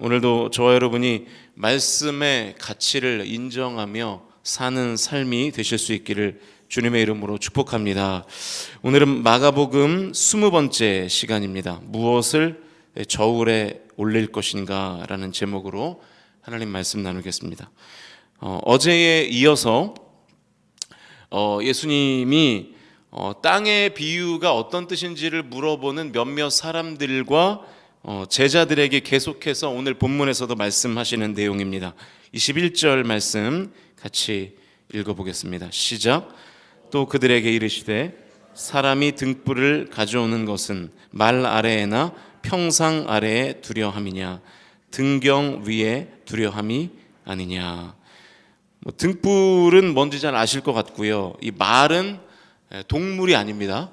오늘도 저와 여러분이 말씀의 가치를 인정하며 사는 삶이 되실 수 있기를 주님의 이름으로 축복합니다. 오늘은 마가복음 20번째 시간입니다. 무엇을 저울에 올릴 것인가 라는 제목으로 하나님 말씀 나누겠습니다. 어제에 이어서 예수님이 땅의 비유가 어떤 뜻인지를 물어보는 몇몇 사람들과 제자들에게 계속해서 오늘 본문에서도 말씀하시는 내용입니다. 21절 말씀 같이 읽어보겠습니다. 시작. 또 그들에게 이르시되 사람이 등불을 가져오는 것은 말 아래에나 평상 아래에 두려함이냐 등경 위에 두려함이 아니냐. 등불은 뭔지 잘 아실 것 같고요. 이 말은 동물이 아닙니다.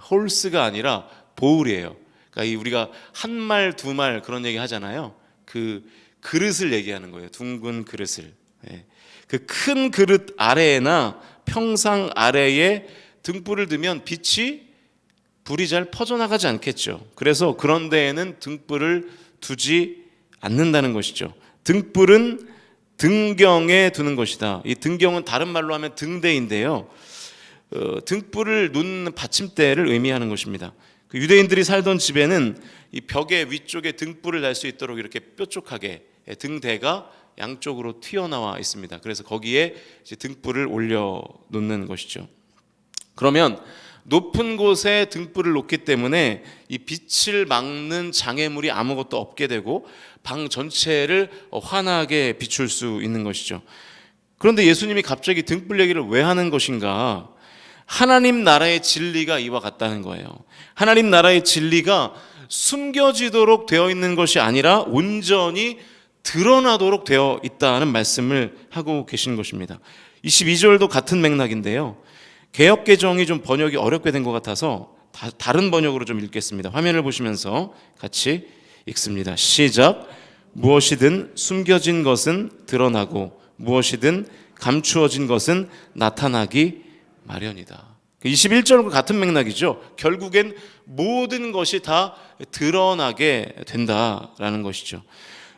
홀스가 아니라 보울이에요. 그러니까 우리가 한 말, 두 말 그런 얘기 하잖아요. 그 그릇을 얘기하는 거예요. 둥근 그릇을. 그 큰 그릇 아래에나 평상 아래에 등불을 두면 불이 잘 퍼져나가지 않겠죠. 그래서 그런 데에는 등불을 두지 않는다는 것이죠. 등불은 등경에 두는 것이다. 이 등경은 다른 말로 하면 등대인데요. 등불을 놓는 받침대를 의미하는 것입니다. 유대인들이 살던 집에는 이 벽의 위쪽에 등불을 달 수 있도록 이렇게 뾰족하게 등대가 양쪽으로 튀어나와 있습니다. 그래서 거기에 이제 등불을 올려 놓는 것이죠. 그러면 높은 곳에 등불을 놓기 때문에 이 빛을 막는 장애물이 아무것도 없게 되고 방 전체를 환하게 비출 수 있는 것이죠. 그런데 예수님이 갑자기 등불 얘기를 왜 하는 것인가? 하나님 나라의 진리가 이와 같다는 거예요. 하나님 나라의 진리가 숨겨지도록 되어 있는 것이 아니라 온전히 드러나도록 되어 있다는 말씀을 하고 계신 것입니다. 22절도 같은 맥락인데요. 개역개정이 좀 번역이 어렵게 된 것 같아서 다른 번역으로 좀 읽겠습니다. 화면을 보시면서 같이 읽습니다. 시작. 무엇이든 숨겨진 것은 드러나고 무엇이든 감추어진 것은 나타나기 마련이다. 21절과 같은 맥락이죠. 결국엔 모든 것이 다 드러나게 된다라는 것이죠.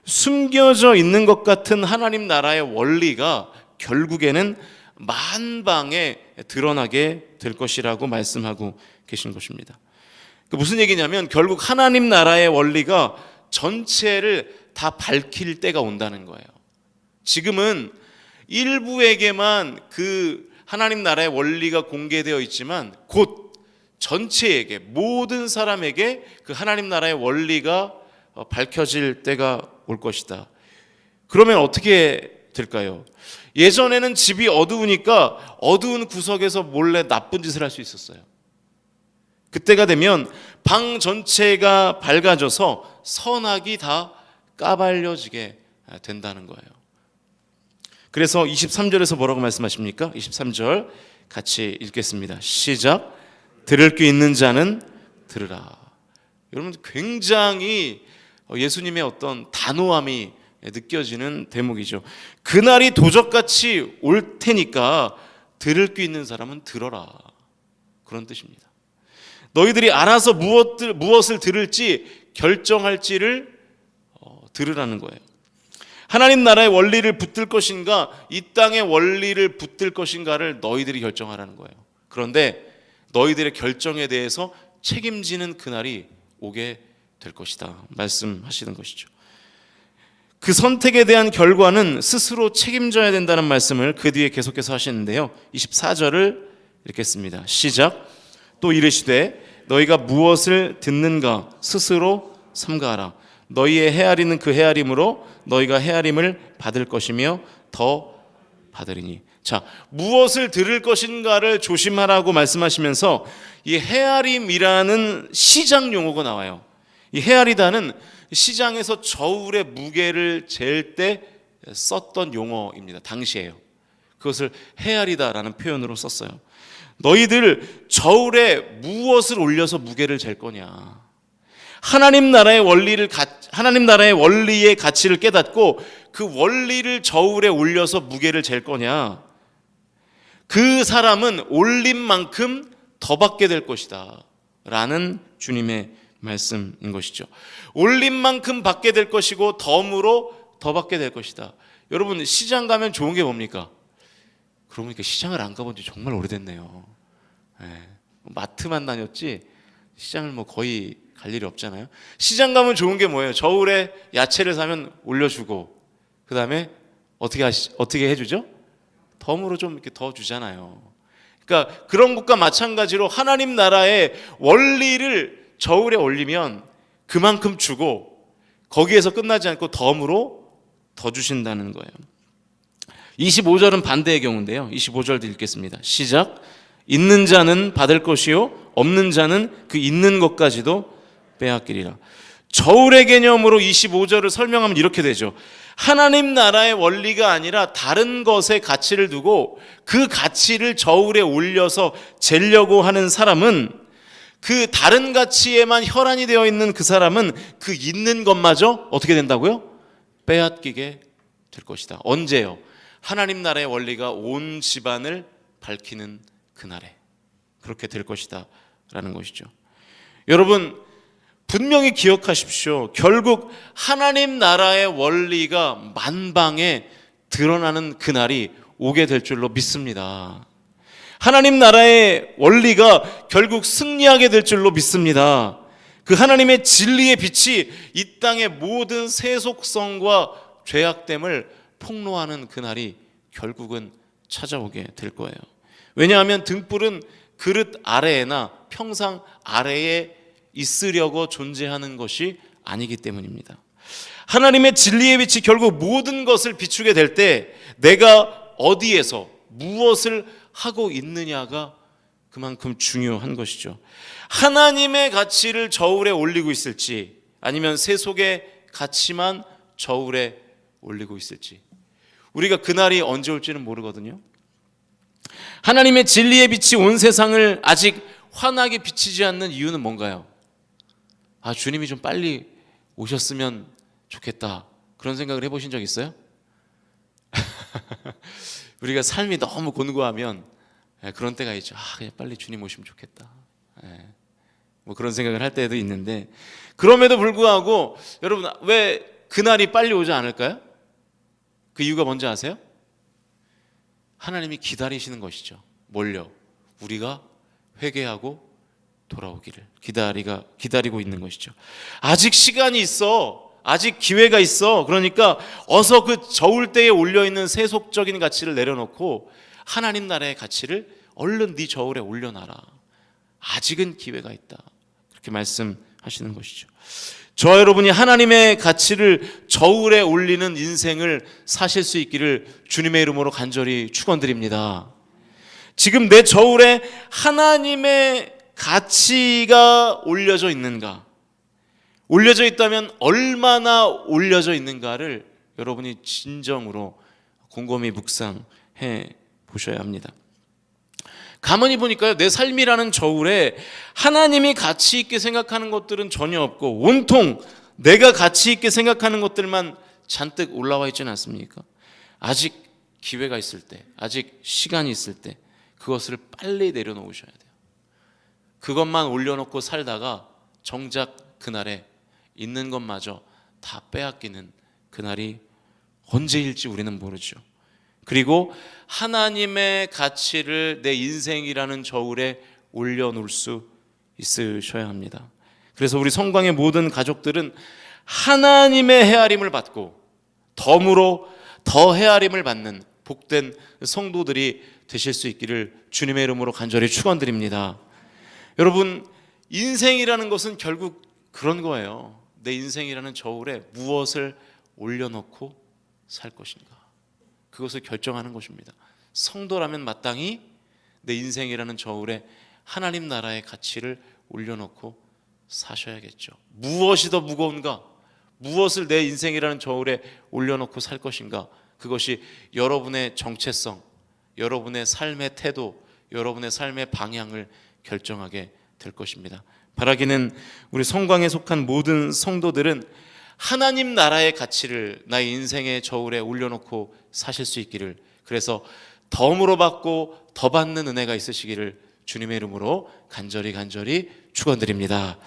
숨겨져 있는 것 같은 하나님 나라의 원리가 결국에는 만방에 드러나게 될 것이라고 말씀하고 계신 것입니다. 무슨 얘기냐면 결국 하나님 나라의 원리가 전체를 다 밝힐 때가 온다는 거예요. 지금은 일부에게만 그 하나님 나라의 원리가 공개되어 있지만 곧 전체에게 모든 사람에게 그 하나님 나라의 원리가 밝혀질 때가 올 것이다. 그러면 어떻게 될까요? 예전에는 집이 어두우니까 어두운 구석에서 몰래 나쁜 짓을 할 수 있었어요. 그때가 되면 방 전체가 밝아져서 선악이 다 까발려지게 된다는 거예요. 그래서 23절에서 뭐라고 말씀하십니까? 23절 같이 읽겠습니다. 시작. 들을 귀 있는 자는 들으라. 여러분 굉장히 예수님의 어떤 단호함이 느껴지는 대목이죠. 그날이 도적같이 올 테니까 들을 귀 있는 사람은 들어라. 그런 뜻입니다. 너희들이 알아서 무엇을 들을지 결정할지를 들으라는 거예요. 하나님 나라의 원리를 붙들 것인가 이 땅의 원리를 붙들 것인가를 너희들이 결정하라는 거예요. 그런데 너희들의 결정에 대해서 책임지는 그날이 오게 될 것이다 말씀하시는 것이죠. 그 선택에 대한 결과는 스스로 책임져야 된다는 말씀을 그 뒤에 계속해서 하시는데요. 24절을 읽겠습니다. 시작. 또 이르시되 너희가 무엇을 듣는가 스스로 삼가하라. 너희의 헤아리는 그 헤아림으로 너희가 헤아림을 받을 것이며 더 받으리니. 자, 무엇을 들을 것인가를 조심하라고 말씀하시면서 이 헤아림이라는 시장 용어가 나와요. 이 헤아리다는 시장에서 저울의 무게를 잴 때 썼던 용어입니다. 당시에요. 그것을 헤아리다라는 표현으로 썼어요. 너희들 저울에 무엇을 올려서 무게를 잴 거냐? 하나님 나라의 원리의 가치를 깨닫고 그 원리를 저울에 올려서 무게를 잴 거냐? 그 사람은 올린 만큼 더 받게 될 것이다 라는 주님의 말씀인 것이죠. 올린 만큼 받게 될 것이고 덤으로 더 받게 될 것이다. 여러분, 시장 가면 좋은 게 뭡니까? 그러고 보니까 시장을 안 가본 지 정말 오래됐네요. 마트만 다녔지 시장을 뭐 거의 갈 일이 없잖아요. 시장 가면 좋은 게 뭐예요? 저울에 야채를 사면 올려주고, 그 다음에 어떻게 해주죠? 덤으로 좀 이렇게 더 주잖아요. 그러니까 그런 것과 마찬가지로 하나님 나라의 원리를 저울에 올리면 그만큼 주고, 거기에서 끝나지 않고 덤으로 더 주신다는 거예요. 25절은 반대의 경우인데요. 25절도 읽겠습니다. 시작. 있는 자는 받을 것이요 없는 자는 그 있는 것까지도 빼앗기리라. 저울의 개념으로 25절을 설명하면 이렇게 되죠. 하나님 나라의 원리가 아니라 다른 것에 가치를 두고 그 가치를 저울에 올려서 재려고 하는 사람은, 그 다른 가치에만 혈안이 되어 있는 그 사람은 그 있는 것마저 어떻게 된다고요? 빼앗기게 될 것이다. 언제요? 하나님 나라의 원리가 온 집안을 밝히는 그날에 그렇게 될 것이다 라는 것이죠. 여러분, 분명히 기억하십시오. 결국 하나님 나라의 원리가 만방에 드러나는 그날이 오게 될 줄로 믿습니다. 하나님 나라의 원리가 결국 승리하게 될 줄로 믿습니다. 그 하나님의 진리의 빛이 이 땅의 모든 세속성과 죄악됨을 폭로하는 그날이 결국은 찾아오게 될 거예요. 왜냐하면 등불은 그릇 아래에나 평상 아래에 있으려고 존재하는 것이 아니기 때문입니다. 하나님의 진리의 빛이 결국 모든 것을 비추게 될 때 내가 어디에서 무엇을 하고 있느냐가 그만큼 중요한 것이죠. 하나님의 가치를 저울에 올리고 있을지, 아니면 세속의 가치만 저울에 올리고 있을지, 우리가 그날이 언제 올지는 모르거든요. 하나님의 진리의 빛이 온 세상을 아직 환하게 비치지 않는 이유는 뭔가요? 주님이 좀 빨리 오셨으면 좋겠다, 그런 생각을 해보신 적 있어요? 우리가 삶이 너무 곤고하면 그런 때가 있죠. 그냥 빨리 주님 오시면 좋겠다, 뭐 그런 생각을 할 때도 있는데, 그럼에도 불구하고 여러분, 왜 그날이 빨리 오지 않을까요? 그 이유가 뭔지 아세요? 하나님이 기다리시는 것이죠. 뭘요? 우리가 회개하고 돌아오기를 기다리고 있는 것이죠. 아직 시간이 있어, 아직 기회가 있어. 그러니까 어서 그 저울대에 올려있는 세속적인 가치를 내려놓고 하나님 나라의 가치를 얼른 네 저울에 올려놔라. 아직은 기회가 있다. 그렇게 말씀하시는 것이죠. 저와 여러분이 하나님의 가치를 저울에 올리는 인생을 사실 수 있기를 주님의 이름으로 간절히 축원드립니다. 지금 내 저울에 하나님의 가치가 올려져 있는가? 올려져 있다면 얼마나 올려져 있는가를 여러분이 진정으로 곰곰이 묵상해 보셔야 합니다. 가만히 보니까요, 내 삶이라는 저울에 하나님이 가치 있게 생각하는 것들은 전혀 없고 온통 내가 가치 있게 생각하는 것들만 잔뜩 올라와 있지는 않습니까? 아직 기회가 있을 때, 아직 시간이 있을 때 그것을 빨리 내려놓으셔야 돼요. 그것만 올려놓고 살다가 정작 그날에 있는 것마저 다 빼앗기는 그날이 언제일지 우리는 모르죠. 그리고 하나님의 가치를 내 인생이라는 저울에 올려놓을 수 있으셔야 합니다. 그래서 우리 성광의 모든 가족들은 하나님의 헤아림을 받고 덤으로 더 헤아림을 받는 복된 성도들이 되실 수 있기를 주님의 이름으로 간절히 축원드립니다. 여러분, 인생이라는 것은 결국 그런 거예요. 내 인생이라는 저울에 무엇을 올려놓고 살 것인가, 그것을 결정하는 것입니다. 성도라면 마땅히 내 인생이라는 저울에 하나님 나라의 가치를 올려놓고 사셔야겠죠. 무엇이 더 무거운가? 무엇을 내 인생이라는 저울에 올려놓고 살 것인가? 그것이 여러분의 정체성, 여러분의 삶의 태도, 여러분의 삶의 방향을 결정하게 될 것입니다. 바라기는 우리 성광에 속한 모든 성도들은 하나님 나라의 가치를 나의 인생의 저울에 올려놓고 사실 수 있기를, 그래서 덤으로 받고 더 받는 은혜가 있으시기를 주님의 이름으로 간절히 축원드립니다.